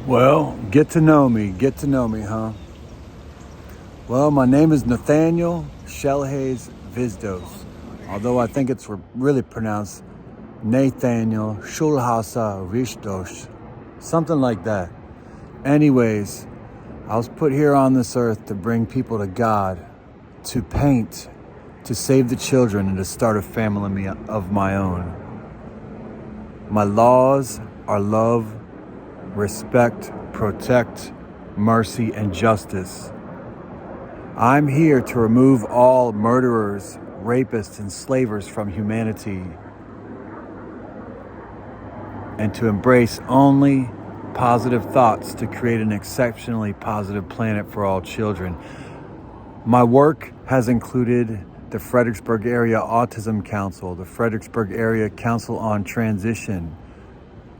Well, get to know me, huh? Well, my name is Nathaniel Schellhase Hvizdos, although I think it's really pronounced Nathaniel Schellhase Hvizdos, something like that. Anyways, I was put here on this earth to bring people to God, to paint, to save the children, and to start a family of my own. My laws are love, respect, protect, mercy, and justice. I'm here to remove all murderers, rapists, and slavers from humanity and to embrace only positive thoughts to create an exceptionally positive planet for all children. My work has included the Fredericksburg Area Autism Council, the Fredericksburg Area Council on Transition,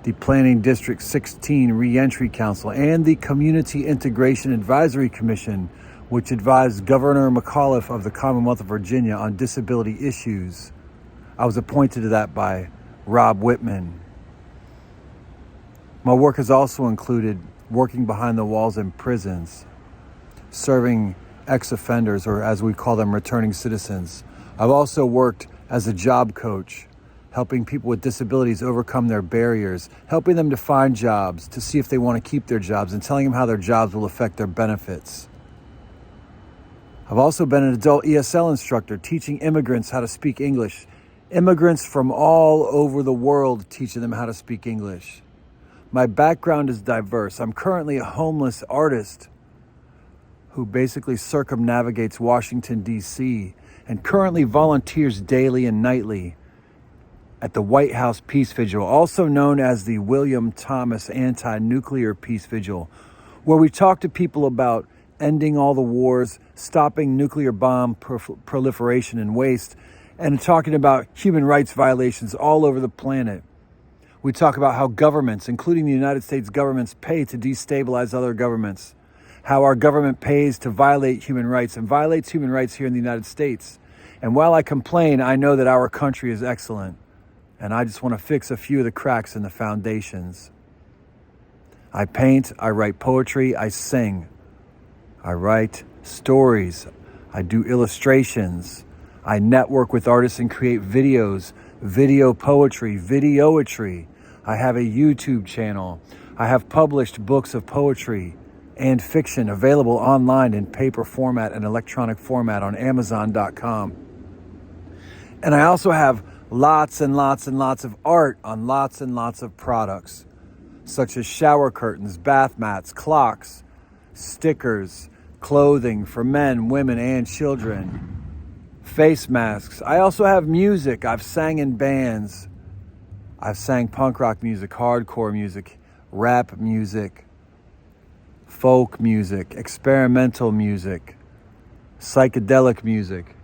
the Planning District 16 Reentry Council, and the Community Integration Advisory Commission, which advised Governor McAuliffe of the Commonwealth of Virginia on disability issues. I was appointed to that by Rob Whitman. My work has also included working behind the walls in prisons, serving ex-offenders, or as we call them, returning citizens. I've also worked as a job coach, helping people with disabilities overcome their barriers, helping them to find jobs, to see if they want to keep their jobs, and telling them how their jobs will affect their benefits. I've also been an adult ESL instructor, teaching immigrants how to speak English. Immigrants from all over the world, teaching them how to speak English. My background is diverse. I'm currently a homeless artist who basically circumnavigates Washington, D.C., and currently volunteers daily and nightly at the White House Peace Vigil, also known as the William Thomas Anti-Nuclear Peace Vigil, where we talk to people about ending all the wars, stopping nuclear bomb proliferation and waste, and talking about human rights violations all over the planet. We talk about how governments, including the United States governments, pay to destabilize other governments, how our government pays to violate human rights and violates human rights here in the United States. And while I complain, I know that our country is excellent, and I just want to fix a few of the cracks in the foundations. I paint, I write poetry, I sing. I write stories, I do illustrations, I network with artists and create videos, video poetry, videoetry. I have a YouTube channel. I have published books of poetry and fiction available online in paper format and electronic format on Amazon.com. And I also have lots and lots and lots of art on lots and lots of products, such as shower curtains, bath mats, clocks, stickers, clothing for men, women, and children, face masks. I also have music. I've sang in bands. I've sang punk rock music, hardcore music, rap music, folk music, experimental music, psychedelic music.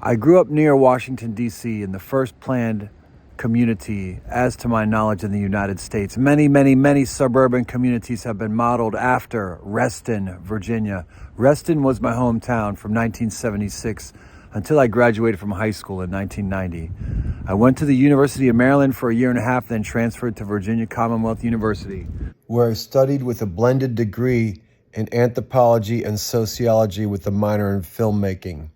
I grew up near Washington, D.C., in the first planned community, as to my knowledge, in the United States. Many, many, many suburban communities have been modeled after Reston, Virginia. Reston was my hometown from 1976 until I graduated from high school in 1990. I went to the University of Maryland for a year and a half, then transferred to Virginia Commonwealth University, where I studied with a blended degree in anthropology and sociology with a minor in filmmaking.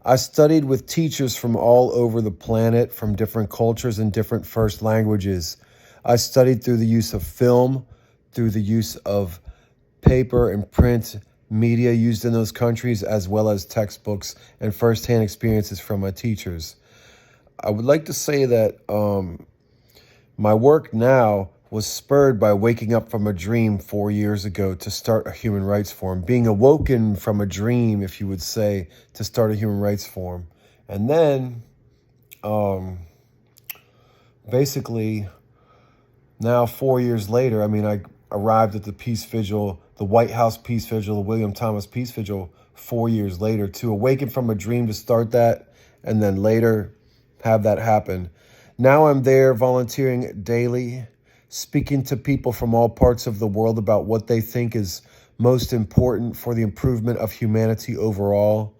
I studied with teachers from all over the planet, from different cultures and different first languages. I studied through the use of film, through the use of paper and print media used in those countries, as well as textbooks and firsthand experiences from my teachers. I would like to say that my work now was spurred by waking up from a dream 4 years ago to start a human rights forum, being awoken from a dream, if you would say, to start a human rights forum. And then, basically, now 4 years later, I arrived at the Peace Vigil, the White House Peace Vigil, the William Thomas Peace Vigil 4 years later, to awaken from a dream to start that, and then later have that happen. Now I'm there volunteering daily, speaking to people from all parts of the world about what they think is most important for the improvement of humanity overall.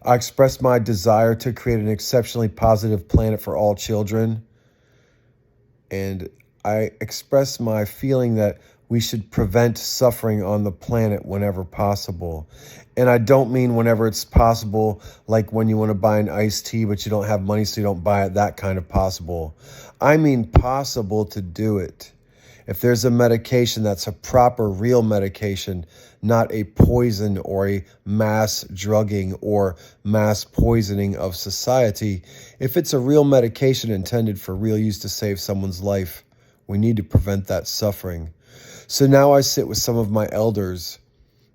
I express my desire to create an exceptionally positive planet for all children. And I express my feeling that we should prevent suffering on the planet whenever possible. And I don't mean whenever it's possible, like when you want to buy an iced tea, but you don't have money, so you don't buy it, that kind of possible. I mean possible to do it. If there's a medication that's a proper, real medication, not a poison or a mass drugging or mass poisoning of society, if it's a real medication intended for real use to save someone's life, we need to prevent that suffering. So now I sit with some of my elders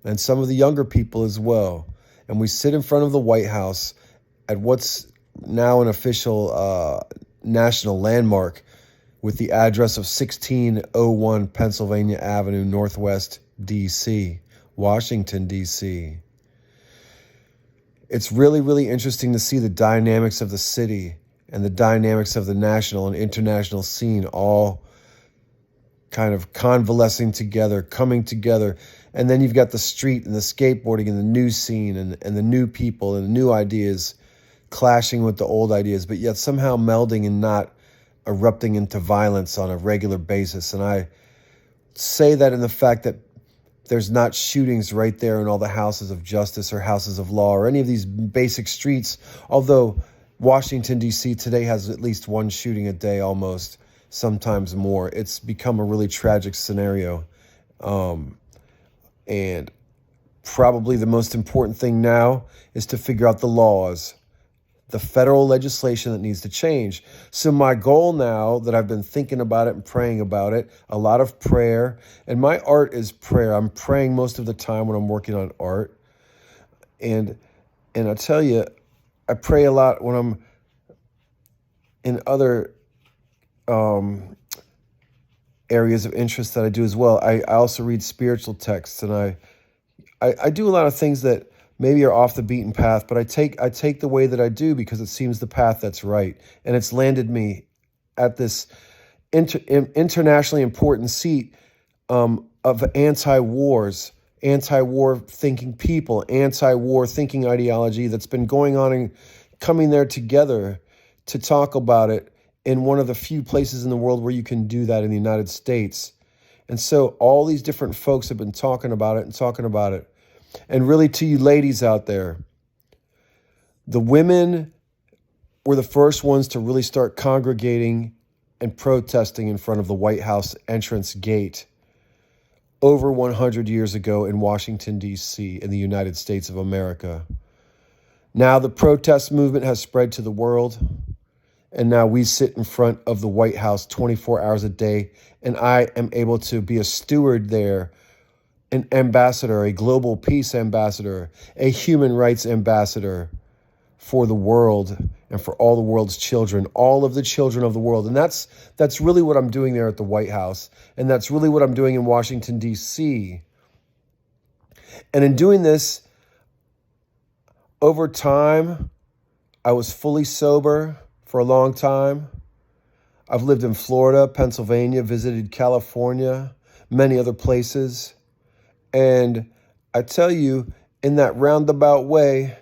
and some of the younger people as well, and we sit in front of the White House at what's now an official national landmark with the address of 1601 Pennsylvania Avenue, Northwest, D.C., Washington, D.C. It's really, really interesting to see the dynamics of the city and the dynamics of the national and international scene all kind of convalescing together, coming together. And then you've got the street and the skateboarding and the new scene and the new people and the new ideas clashing with the old ideas, but yet somehow melding and not erupting into violence on a regular basis. And I say that in the fact that there's not shootings right there in all the houses of justice or houses of law or any of these basic streets, although Washington, D.C. today has at least one shooting a day almost, sometimes more. It's become a really tragic scenario. And probably the most important thing now is to figure out the laws, the federal legislation that needs to change. So my goal now that I've been thinking about it and praying about it, a lot of prayer, and my art is prayer. I'm praying most of the time when I'm working on art. And I tell you, I pray a lot when I'm in other areas of interest that I do as well. I also read spiritual texts, and I do a lot of things that maybe are off the beaten path, but I take the way that I do because it seems the path that's right. And it's landed me at this internationally important seat of anti-war thinking people, anti-war thinking ideology that's been going on and coming there together to talk about it in one of the few places in the world where you can do that in the United States. And so all these different folks have been talking about it. And really, to you ladies out there, the women were the first ones to really start congregating and protesting in front of the White House entrance gate over 100 years ago in Washington, D.C., in the United States of America. Now the protest movement has spread to the world, and now we sit in front of the White House 24 hours a day, and I am able to be a steward there, an ambassador, a global peace ambassador, a human rights ambassador for the world and for all the world's children, all of the children of the world. And that's really what I'm doing there at the White House. And that's really what I'm doing in Washington, D.C. And in doing this, over time, I was fully sober for a long time. I've lived in Florida, Pennsylvania, visited California, many other places. And I tell you, in that roundabout way,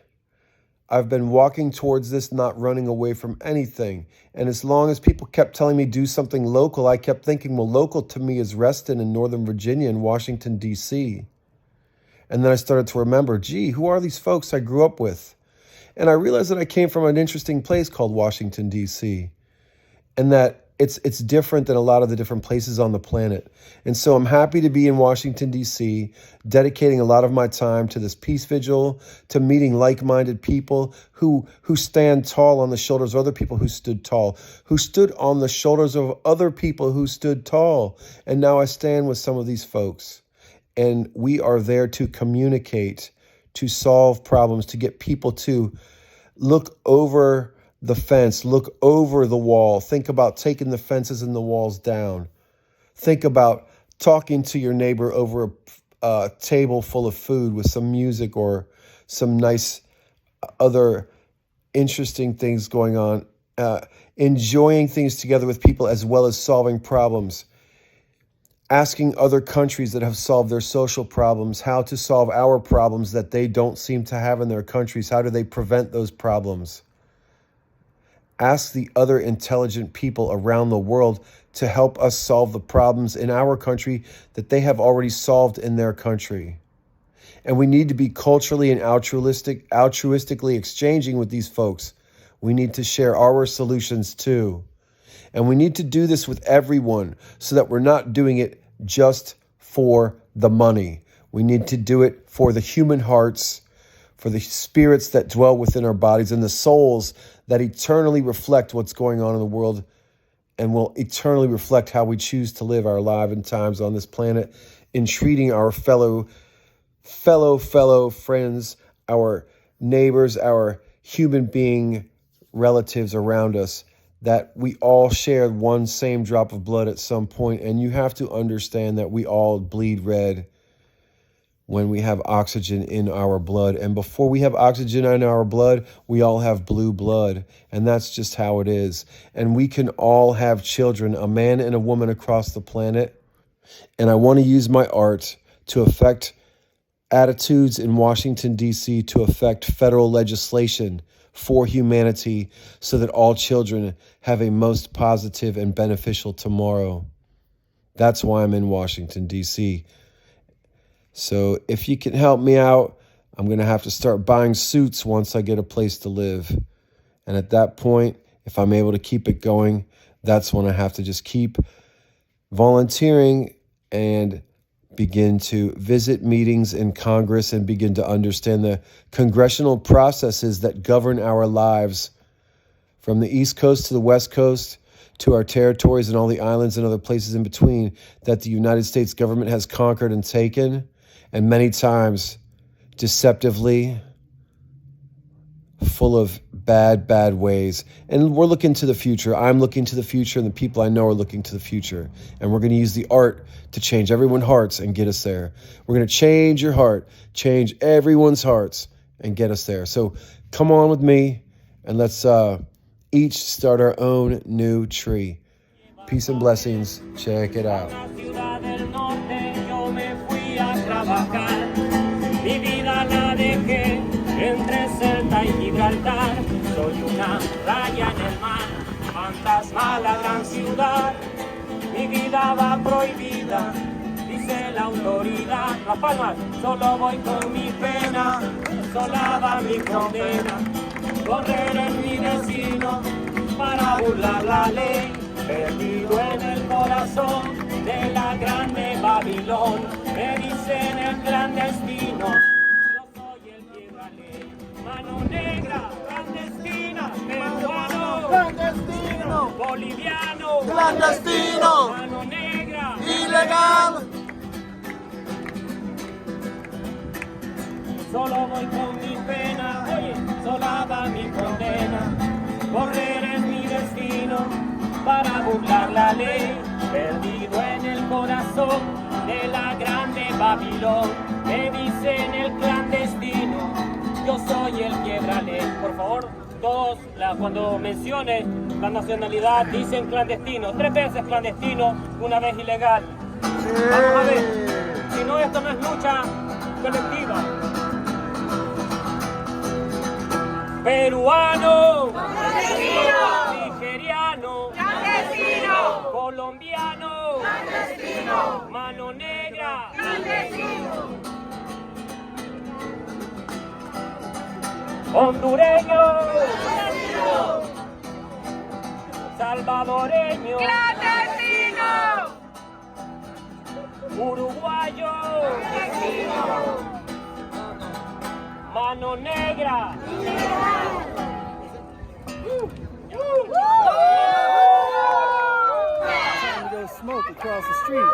I've been walking towards this, not running away from anything. And as long as people kept telling me do something local, I kept thinking, well, local to me is Reston in Northern Virginia and Washington, D.C. And then I started to remember, gee, who are these folks I grew up with? And I realized that I came from an interesting place called Washington, D.C. and that it's different than a lot of the different places on the planet. And so I'm happy to be in Washington, D.C., dedicating a lot of my time to this peace vigil, to meeting like-minded people who stand tall on the shoulders of other people who stood tall, who stood on the shoulders of other people who stood tall. And now I stand with some of these folks. And we are there to communicate, to solve problems, to get people to look over the fence, look over the wall. Think about taking the fences and the walls down. Think about talking to your neighbor over a table full of food with some music or some nice other interesting things going on. Enjoying things together with people as well as solving problems. Asking other countries that have solved their social problems how to solve our problems that they don't seem to have in their countries. How do they prevent those problems? Ask the other intelligent people around the world to help us solve the problems in our country that they have already solved in their country. And we need to be culturally and altruistically exchanging with these folks. We need to share our solutions too. And we need to do this with everyone so that we're not doing it just for the money. We need to do it for the human hearts, for the spirits that dwell within our bodies and the souls that eternally reflect what's going on in the world and will eternally reflect how we choose to live our life and times on this planet in treating our fellow friends, our neighbors, our human being relatives around us, that we all share one same drop of blood at some point. And you have to understand that we all bleed red when we have oxygen in our blood. And before we have oxygen in our blood, we all have blue blood. And that's just how it is. And we can all have children, a man and a woman across the planet. And I want to use my art to affect attitudes in Washington, D.C., to affect federal legislation for humanity so that all children have a most positive and beneficial tomorrow. That's why I'm in Washington, D.C. So if you can help me out, I'm going to have to start buying suits once I get a place to live. And at that point, if I'm able to keep it going, that's when I have to just keep volunteering and begin to visit meetings in Congress and begin to understand the congressional processes that govern our lives from the East Coast to the West Coast to our territories and all the islands and other places in between that the United States government has conquered and taken, and many times deceptively, full of bad ways. And we're looking to the future. I'm looking to the future, and the people I know are looking to the future. And we're going to use the art to change everyone's hearts and get us there. We're going to change your heart, change everyone's hearts, and get us there. So come on with me, and let's each start our own new tree. Peace and blessings. Check it out. Mi vida la dejé entre Celta y Gibraltar. Soy una raya en el mar, fantasma la gran ciudad. Mi vida va prohibida, dice la autoridad. Las palmas, solo voy con mi pena, sola va mi condena. Correr en mi destino para burlar la ley, perdido en el corazón de la grande Babilón. Me dicen el clandestino, yo soy el piedralé. Mano negra, clandestina, peruano, Clandestino, boliviano, clandestino, mano negra, ilegal. Solo voy con mi pena, oye, sola va mi condena. Correr es mi destino para burlar la ley, perdido en el corazón de la grande Babilón. Me dicen el clandestino, yo soy el piedralé. Por favor, todos cuando mencione la nacionalidad dicen clandestino. 3 veces clandestino, una vez ilegal. Vamos a ver, si no, esto no es lucha colectiva. Peruano, clandestino, nigeriano, clandestino, colombiano, clandestino, mano negra, clandestino, hondureño, clandestino, salvadoreño, clandestino, uruguayo, clandestino, mano negra. Time to go smoke across the street.